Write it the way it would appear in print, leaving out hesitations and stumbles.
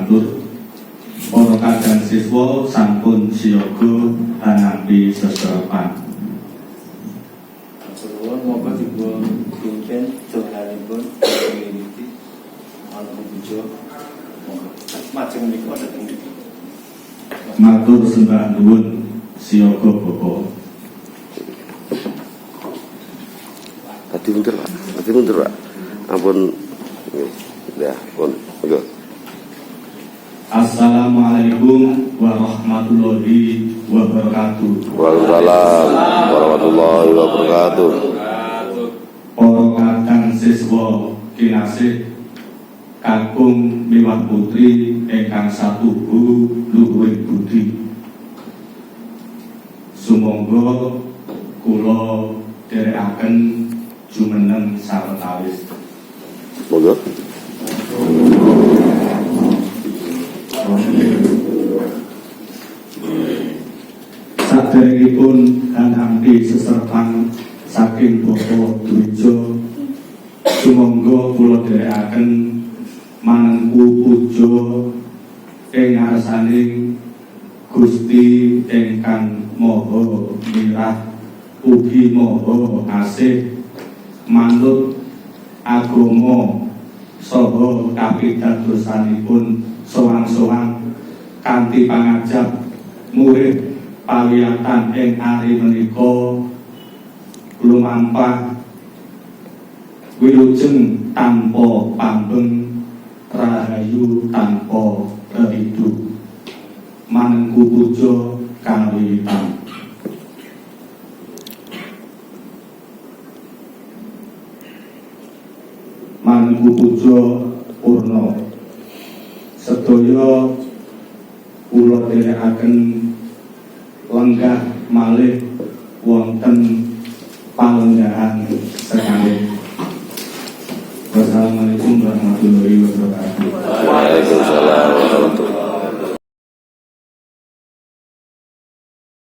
matur para kadang siswa sampun siaga hanampi seserepan. Moga juga pimpin johanipun community anak bujo macam niku ada tinggi. Matur sembah nuwun siaga Bapak. Hati mundur Pak. Ampun, ya, pun, oke. Assalamualaikum warahmatullahi wabarakatuh. Waalaikumsalam warahmatullahi wabarakatuh. Para kadang siswa kinasih kakung miwah putri ingkang satuhu luhuring budi. Sumangga kula dherekaken jumeneng sawetawis. Monggo. Saderengipun hanampi seserpan saking Bapak Dwijo, sumangga kula dherekaken manengku puja ing ngarsaning Gusti ingkang Maha Mirah ugi Maha Asih manut agama saha kapidadosanipun sowan-sowan kanthi pangajab murid pawiyatan ing ari menika lumampah wilujeng tanpa pambeng rahayu tanpa rehidu manengku puja kawiwitan. Manengku puja purna sedaya kula dherekaken lenggah malih wonten palenggahan sekali. Wassalamualaikum warahmatullahi wabarakatuh. Waalaikumsalam warahmatullahi wabarakatuh.